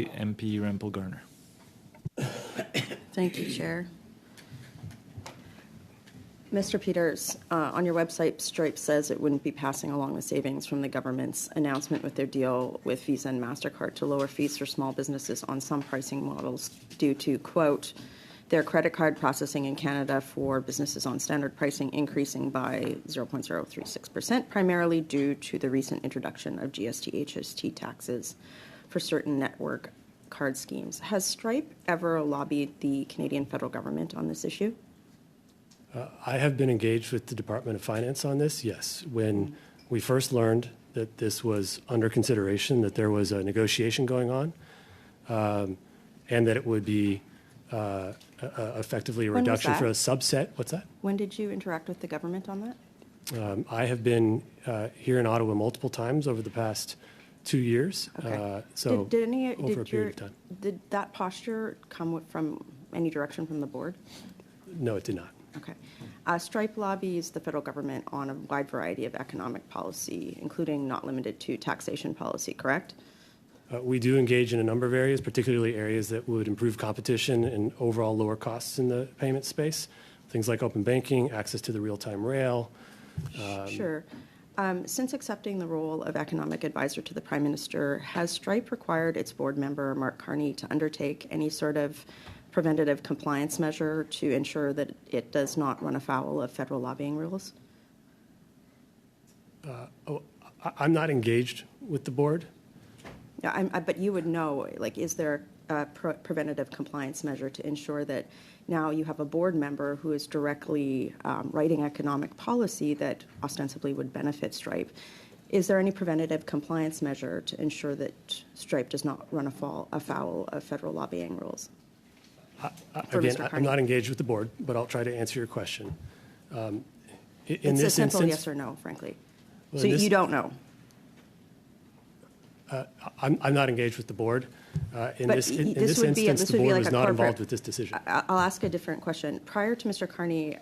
MP Rempel-Garner. Thank you, Chair. Mr. Peters, on your website, Stripe says it wouldn't be passing along the savings from the government's announcement with their deal with Visa and MasterCard to lower fees for small businesses on some pricing models due to, quote, their credit card processing in Canada for businesses on standard pricing increasing by 0.036%, primarily due to the recent introduction of GST-HST taxes for certain network card schemes. Has Stripe ever lobbied the Canadian federal government on this issue? I have been engaged with the Department of Finance on this, yes. When we first learned that this was under consideration, that there was a negotiation going on, and that it would be effectively a reduction for a subset. What's that? When did you interact with the government on that? I have been here in Ottawa multiple times over the past 2 years, Okay. so did over a period of time. Did that posture come from any direction from the board? No, it did not. Okay. Stripe lobbies the federal government on a wide variety of economic policy, including not limited to taxation policy, correct? We do engage in a number of areas, particularly areas that would improve competition and overall lower costs in the payment space. Things like open banking, access to the real-time rail. Sure. Since accepting the role of economic advisor to the Prime Minister, has Stripe required its board member, Mark Carney, to undertake any sort of preventative compliance measure to ensure that it does not run afoul of federal lobbying rules? I'm not engaged with the board. Yeah, but you would know, like, is there a preventative compliance measure to ensure that now you have a board member who is directly writing economic policy that ostensibly would benefit Stripe? Is there any preventative compliance measure to ensure that Stripe does not run afoul of federal lobbying rules? Again, I'm not engaged with the board, but I'll try to answer your question. It's a simple yes or no, frankly. Well, so you don't know? I'm not engaged with the board. In this instance, the board was not involved with this decision. I'll ask a different question. Prior to Mr. Carney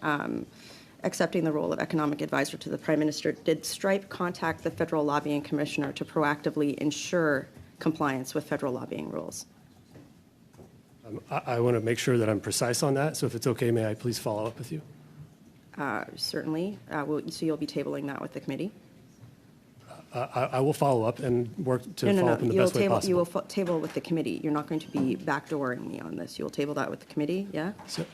accepting the role of economic advisor to the Prime Minister, did Stripe contact the Federal Lobbying Commissioner to proactively ensure compliance with federal lobbying rules? I want to make sure that I'm precise on that, so if it's okay, may I please follow up with you? Certainly. So you'll be tabling that with the committee? I will follow up and work to follow up in the best way possible. You will table with the committee. You're not going to be backdooring me on this. You will table that with the committee, yeah? So,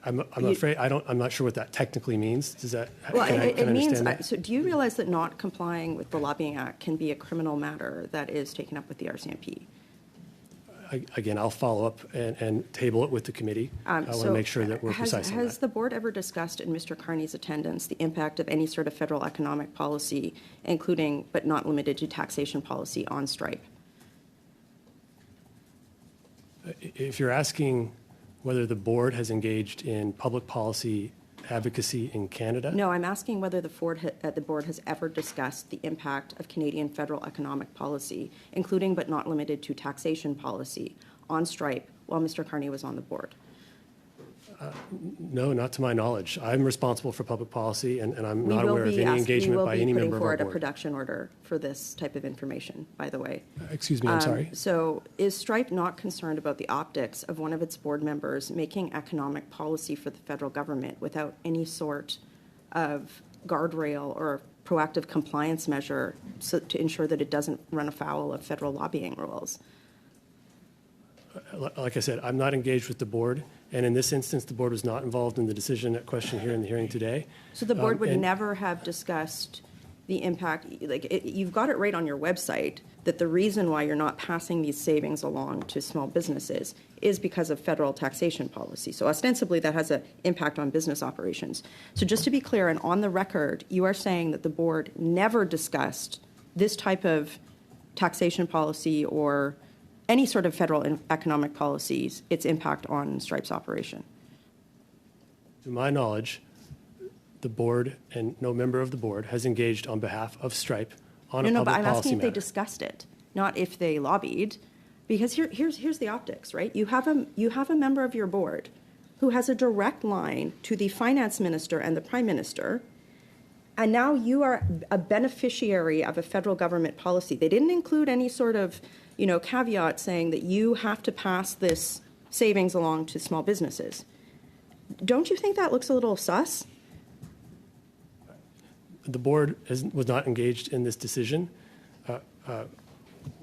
I'm afraid I'm not sure what that technically means. Does that? Well, it means. That? So, do you realize that not complying with the Lobbying Act can be a criminal matter that is taken up with the RCMP? Again, I'll follow up and table it with the committee. I want to make sure that we're precise on that. Has the board ever discussed in Mr. Carney's attendance the impact of any sort of federal economic policy, including but not limited to taxation policy, on Stripe? If you're asking whether the board has engaged in public policy advocacy in Canada? No, I'm asking whether the board has ever discussed the impact of Canadian federal economic policy, including but not limited to taxation policy, on Stripe while Mr. Carney was on the board. No, not to my knowledge. I'm responsible for public policy, and I'm not aware of any engagement by any member of our board. We will be putting forward a production order for this type of information, by the way. Excuse me, I'm sorry. So is Stripe not concerned about the optics of one of its board members making economic policy for the federal government without any sort of guardrail or proactive compliance measure to ensure that it doesn't run afoul of federal lobbying rules? Like I said, I'm not engaged with the board, and in this instance, the board was not involved in the decision at question here in the hearing today. So the board would never have discussed the impact, you've got it right on your website that the reason why you're not passing these savings along to small businesses is because of federal taxation policy. So ostensibly that has an impact on business operations. So just to be clear, and on the record, you are saying that the board never discussed this type of taxation policy or any sort of federal economic policies, its impact on Stripe's operation? To my knowledge, the board and no member of the board has engaged on behalf of Stripe on a public policy matter. No, but I'm asking if they discussed it, not if they lobbied, because here's the optics, right? You have a member of your board who has a direct line to the finance minister and the prime minister, and now you are a beneficiary of a federal government policy. They didn't include any sort of caveat saying that you have to pass this savings along to small businesses. Don't you think that looks a little sus? The board was not engaged in this decision.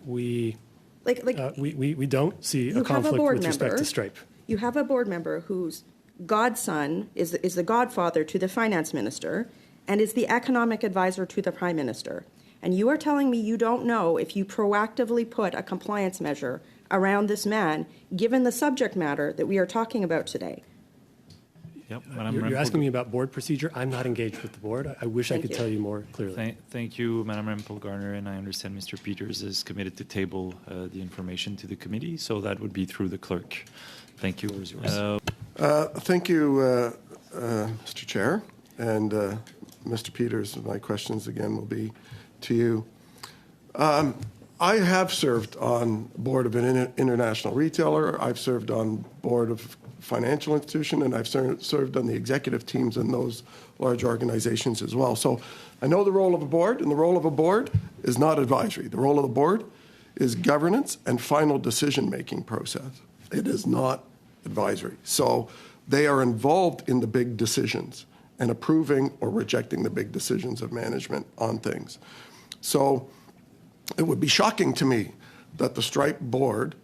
We don't see a conflict with respect to Stripe. You have a board member whose godson is the godfather to the finance minister and is the economic advisor to the prime minister. And you are telling me you don't know if you proactively put a compliance measure around this man, given the subject matter that we are talking about today. Yep, You're asking me about board procedure. I'm not engaged with the board. I wish I could tell you more clearly. Thank you, Madam Rempel-Garner, and I understand Mr. Peters is committed to table the information to the committee, so that would be through the clerk. Thank you. Thank you, Mr. Chair, and Mr. Peters. My questions again will be to you. I have served on board of an international retailer. I've served on board of financial institution, and I've served on the executive teams in those large organizations as well. So I know the role of a board, and the role of a board is not advisory. The role of the board is governance and final decision-making process. It is not advisory. So they are involved in the big decisions and approving or rejecting the big decisions of management on things. So it would be shocking to me that the Stripe board,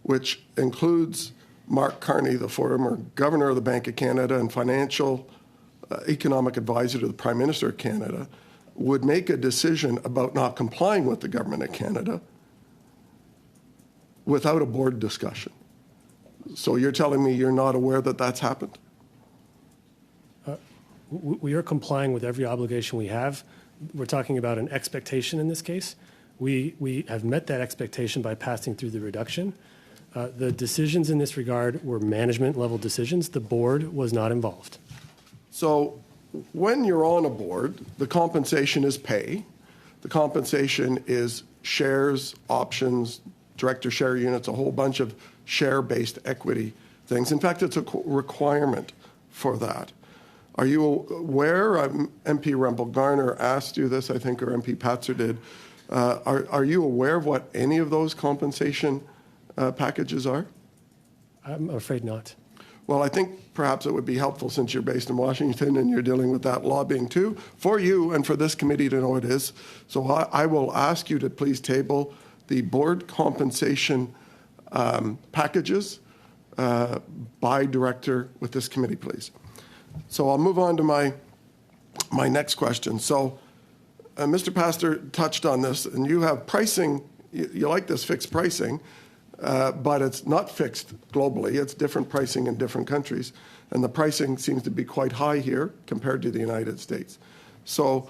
which includes Mark Carney, the former governor of the Bank of Canada and financial economic advisor to the Prime Minister of Canada, would make a decision about not complying with the Government of Canada without a board discussion. So you're telling me you're not aware that that's happened? We are complying with every obligation we have. We're talking about an expectation in this case. We have met that expectation by passing through the reduction. The decisions in this regard were management-level decisions. The board was not involved. So when you're on a board, the compensation is pay. The compensation is shares, options, director share units, a whole bunch of share-based equity things. In fact, it's a requirement for that. Are you aware, MP Rempel-Garner asked you this, I think, or MP Patzer did, are you aware of what any of those compensation packages are? I'm afraid not. Well, I think perhaps it would be helpful, since you're based in Washington and you're dealing with that lobbying too, for you and for this committee to know it is. So I will ask you to please table the board compensation packages by director with this committee, please. So I'll move on to my next question. So Mr. Pastor touched on this, and you have pricing, you like this fixed pricing, but it's not fixed globally. It's different pricing in different countries, and the pricing seems to be quite high here compared to the United States. So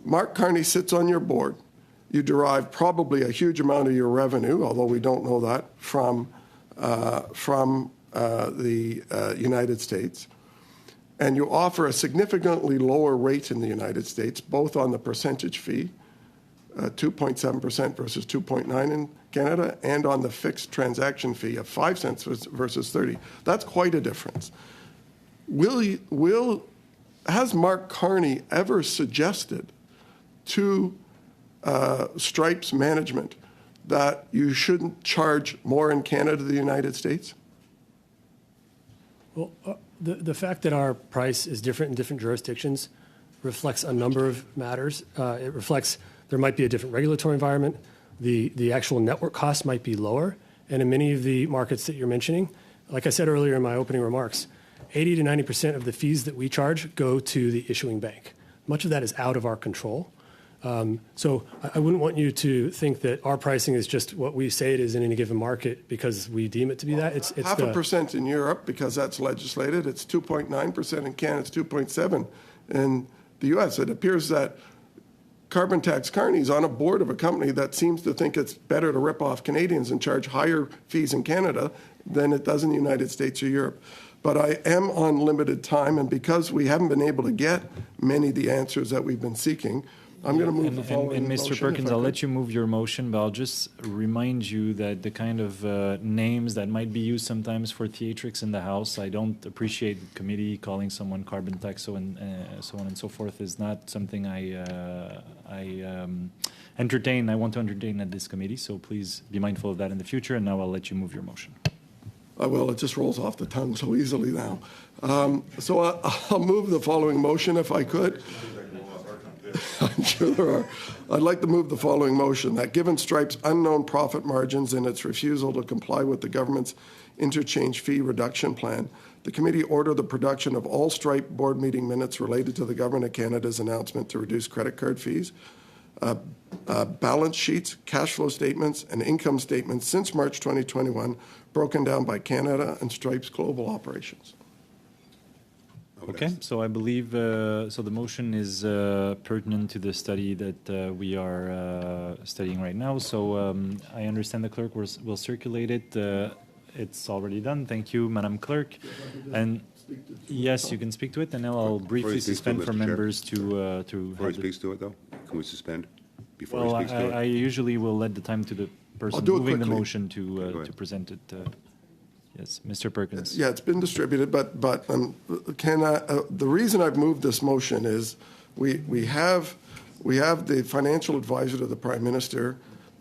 Mark Carney sits on your board. You derive probably a huge amount of your revenue, although we don't know that, from the United States. And you offer a significantly lower rate in the United States, both on the percentage fee, 2.7% versus 2.9% in Canada, and on the fixed transaction fee of 5 cents versus 30. That's quite a difference. Has Mark Carney ever suggested to Stripe's management that you shouldn't charge more in Canada than the United States? Well, the fact that our price is different in different jurisdictions reflects a number of matters. It reflects there might be a different regulatory environment. The actual network cost might be lower. And in many of the markets that you're mentioning, like I said earlier in my opening remarks, 80 to 90% of the fees that we charge go to the issuing bank. Much of that is out of our control. So I wouldn't want you to think that our pricing is just what we say it is in any given market because we deem it to be that. It's 0.5% in Europe because that's legislated. It's 2.9% in Canada. It's 2.7% in the U.S. It appears that Carbon Tax Carney is on a board of a company that seems to think it's better to rip off Canadians and charge higher fees in Canada than it does in the United States or Europe. But I am on limited time, and because we haven't been able to get many of the answers that we've been seeking, I'm going to move the following motion. And Mr. Perkins, I'll let you move your motion, but I'll just remind you that the kind of names that might be used sometimes for theatrics in the House, I don't appreciate the committee calling someone carbon tax, so on and so forth, is not something I I want to entertain at this committee, so please be mindful of that in the future, and now I'll let you move your motion. Well, it just rolls off the tongue so easily now. So I'll move the following motion if I could. I'm sure there are. I'd like to move the following motion, that given Stripe's unknown profit margins and its refusal to comply with the government's interchange fee reduction plan, the committee order the production of all Stripe board meeting minutes related to the Government of Canada's announcement to reduce credit card fees, balance sheets, cash flow statements, and income statements since March 2021, broken down by Canada and Stripe's global operations. Okay, so I believe, so the motion is pertinent to the study that we are studying right now. So I understand the clerk will circulate it. It's already done. Thank you, Madam Clerk. And yes, you can speak to it, and then I'll briefly suspend for members to... Before he speaks to it, though, can we suspend? Before Well, he speaks to I it? usually will let the time to the person do it moving the quickly. motion to ahead. present it. Yes, Mr. Perkins. Yeah, it's been distributed, but the reason I've moved this motion is we have the financial advisor to the Prime Minister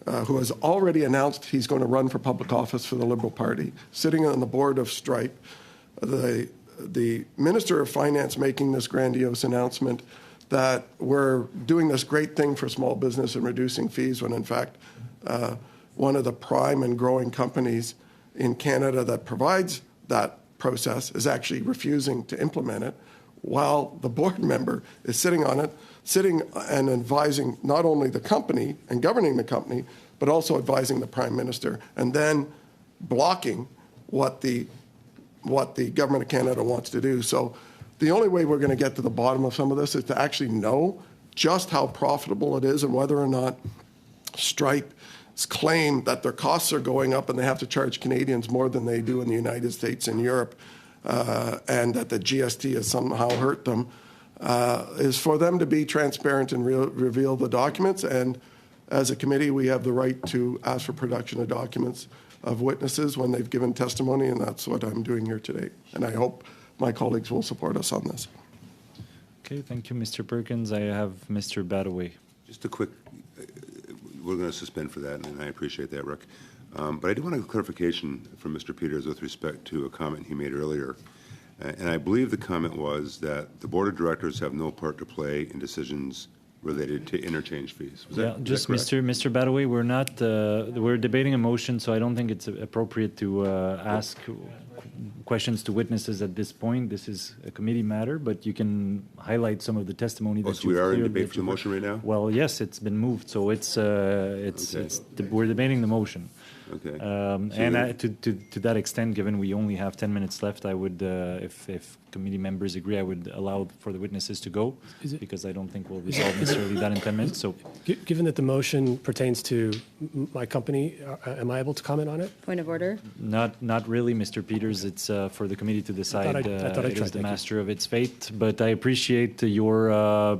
who has already announced he's going to run for public office for the Liberal Party, sitting on the board of Stripe. The Minister of Finance making this grandiose announcement that we're doing this great thing for small business and reducing fees when in fact one of the prime and growing companies in Canada that provides that process is actually refusing to implement it, while the board member is sitting and advising not only the company and governing the company, but also advising the Prime Minister, and then blocking what the Government of Canada wants to do. So the only way we're going to get to the bottom of some of this is to actually know just how profitable it is and whether or not Stripe claim that their costs are going up and they have to charge Canadians more than they do in the United States and Europe, and that the GST has somehow hurt them, is for them to be transparent and reveal the documents. And as a committee, we have the right to ask for production of documents of witnesses when they've given testimony, and that's what I'm doing here today. And I hope my colleagues will support us on this. Okay, thank you, Mr. Perkins. I have Mr. Badaway. Just a quick, we're going to suspend for that, and I appreciate that, Rick. But I do want a clarification from Mr. Peters with respect to a comment he made earlier. And I believe the comment was that the Board of Directors have no part to play in decisions related to interchange fees. Was that Just correct? Mr. Badaway, we're debating a motion, so I don't think it's appropriate to ask questions to witnesses at this point. This is a committee matter, but you can highlight some of the testimony that So we are in cleared debate that for the you- motion right now? Well, yes, it's been moved, so we're debating the motion. Okay. To that extent, given we only have 10 minutes left, I would, if committee members agree, I would allow for the witnesses to go, because I don't think we'll resolve necessarily that in 10 minutes. So, Given that the motion pertains to my company, am I able to comment on it? Point of order? not really, Mr. Peters. It's for the committee to decide. I thought I It is tried. the Thank you. master of its fate. But I appreciate your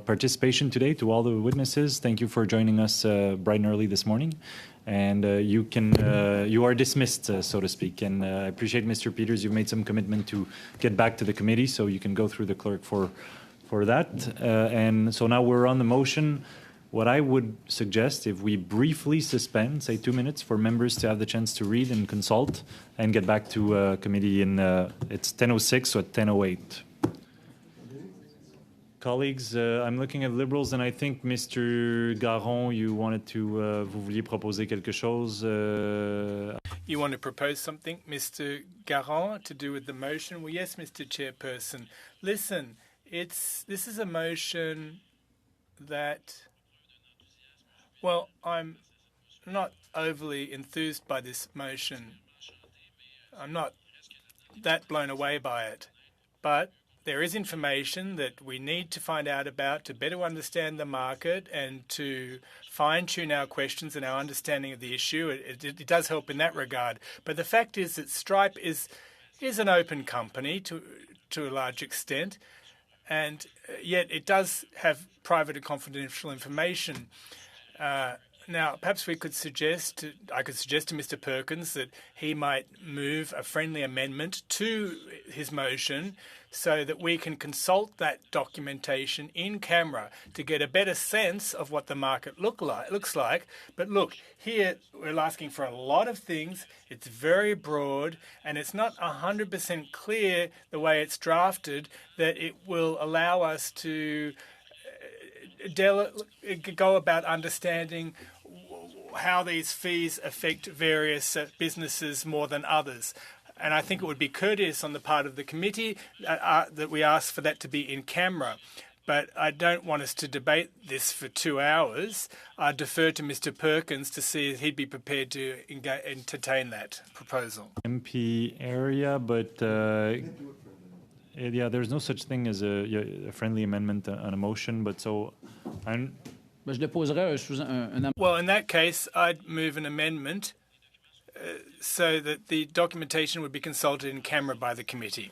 participation today. To all the witnesses, thank you for joining us bright and early this morning. And you are dismissed, so to speak. And I appreciate, Mr. Peters, you've made some commitment to get back to the committee, so you can go through the clerk for that. And so now we're on the motion. What I would suggest, if we briefly suspend, say 2 minutes, for members to have the chance to read and consult, and get back to committee in, it's 10:06, so at 10:08. Colleagues, I'm looking at Liberals, and I think, Mr. Garon, you wanted to, vous vouliez proposer quelque chose. You want to propose something, Mr. Garant, to do with the motion? Well, yes, Mr. Chairperson. Listen, this is a motion that, well, I'm not overly enthused by this motion. I'm not that blown away by it. But there is information that we need to find out about to better understand the market and to fine-tune our questions and our understanding of the issue. It does help in that regard. But the fact is that Stripe is an open company to a large extent, and yet it does have private and confidential information. Now, perhaps I could suggest to Mr. Perkins that he might move a friendly amendment to his motion so that we can consult that documentation in camera to get a better sense of what the market looks like. But look, here we're asking for a lot of things. It's very broad, and it's not 100% clear the way it's drafted that it will allow us to go about understanding how these fees affect various businesses more than others. And I think it would be courteous on the part of the committee that we ask for that to be in camera. But I don't want us to debate this for 2 hours. I defer to Mr. Perkins to see if he'd be prepared to entertain that proposal. MP area, but yeah, there's no such thing as a friendly amendment on a motion. But so, Je déposerai un well, in that case, I'd move an amendment so that the documentation would be consulted in camera by the committee.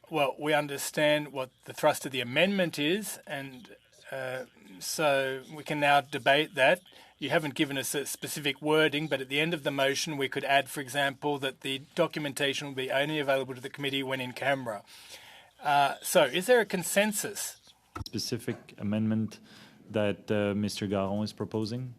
Well, we understand what the thrust of the amendment is, and so we can now debate that. You haven't given us a specific wording, but at the end of the motion, we could add, for example, that the documentation will be only available to the committee when in camera. So is there a consensus? Specific amendment that Mr. Garon is proposing?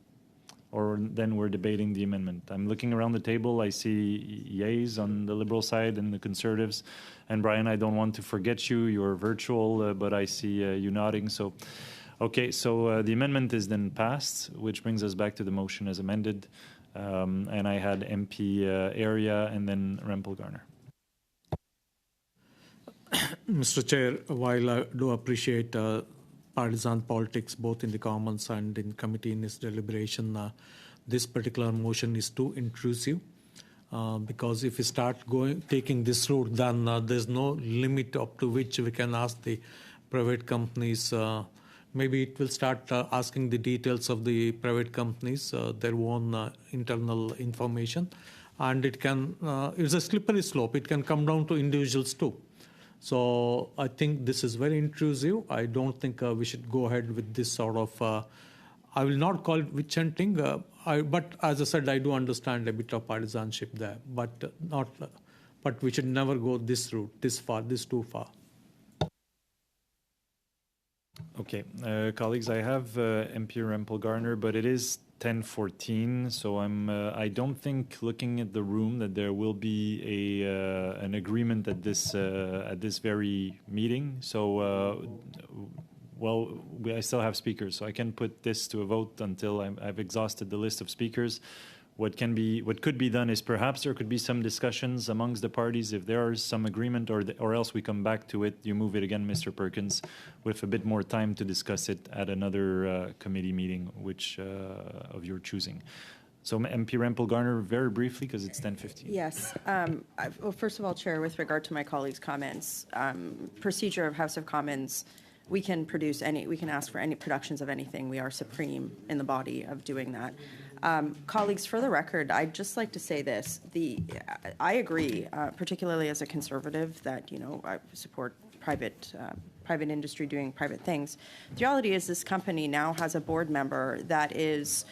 Or then we're debating the amendment. I'm looking around the table. I see yays on the Liberal side and the Conservatives. And Brian, I don't want to forget you. You're virtual, but I see you nodding. So, okay, so the amendment is then passed, which brings us back to the motion as amended. And I had MP area and then Rempel-Garner. Mr. Chair, while I do appreciate partisan politics both in the Commons and in committee in its deliberation, this particular motion is too intrusive because if we start taking this route, then there's no limit up to which we can ask the private companies. Maybe it will start asking the details of the private companies, their own internal information, and it can. It's a slippery slope. It can come down to individuals too. So I think this is very intrusive. I don't think we should go ahead with this sort of, I will not call it witch hunting, but as I said, I do understand a bit of partisanship there, but we should never go this route, this too far. Okay, colleagues, I have MP Rempel-Garner, but it is 10:14, so I don't think, looking at the room, that there will be an agreement at this very meeting. So, I still have speakers, so I can put this to a vote until I've exhausted the list of speakers. What could be done is perhaps there could be some discussions amongst the parties if there is some agreement, or else we come back to it. You move it again, Mr. Perkins, with a bit more time to discuss it at another committee meeting, which of your choosing. So MP Rempel-Garner, very briefly, because it's 10:15. Yes. Well, first of all, Chair, with regard to my colleague's comments, procedure of House of Commons, we can ask for any productions of anything. We are supreme in the body of doing that. Colleagues, for the record, I'd just like to say this. I agree, particularly as a conservative, that I support private industry doing private things. The reality is this company now has a board member that is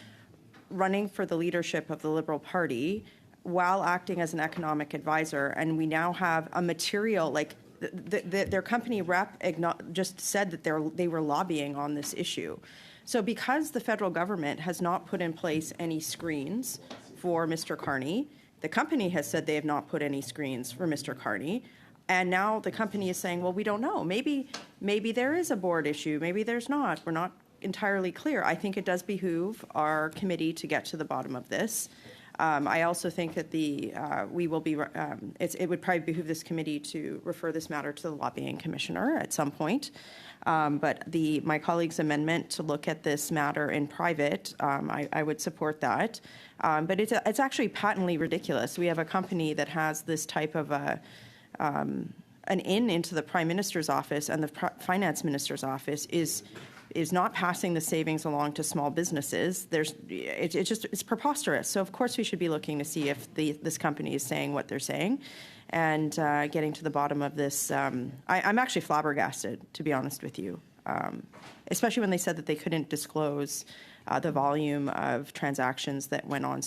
running for the leadership of the Liberal Party while acting as an economic advisor, and we now have a material like their company rep just said that they were lobbying on this issue. So because the federal government has not put in place any screens for Mr. Carney, the company has said they have not put any screens for Mr. Carney, and now the company is saying, well, we don't know. Maybe there is a board issue. Maybe there's not. We're not entirely clear. I think it does behoove our committee to get to the bottom of this. I also think that it would probably behoove this committee to refer this matter to the lobbying commissioner at some point. But my colleague's amendment to look at this matter in private, I would support that. But it's actually patently ridiculous. We have a company that has this type of an into the Prime Minister's office, and the Finance Minister's office is not passing the savings along to small businesses. It's preposterous. So of course we should be looking to see if this company is saying what they're saying, and getting to the bottom of this. I'm actually flabbergasted, to be honest with you, especially when they said that they couldn't disclose the volume of transactions that went on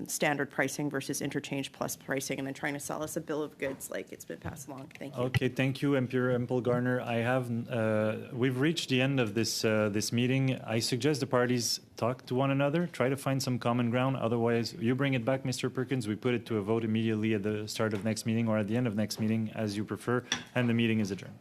standard pricing versus interchange plus pricing, and then trying to sell us a bill of goods like it's been passed along. Thank you. Okay, thank you, Emperor Empel Garner. We've reached the end of this meeting. I suggest the parties talk to one another, try to find some common ground. Otherwise, you bring it back, Mr. Perkins. We put it to a vote immediately at the start of next meeting or at the end of next meeting, as you prefer, and the meeting is adjourned.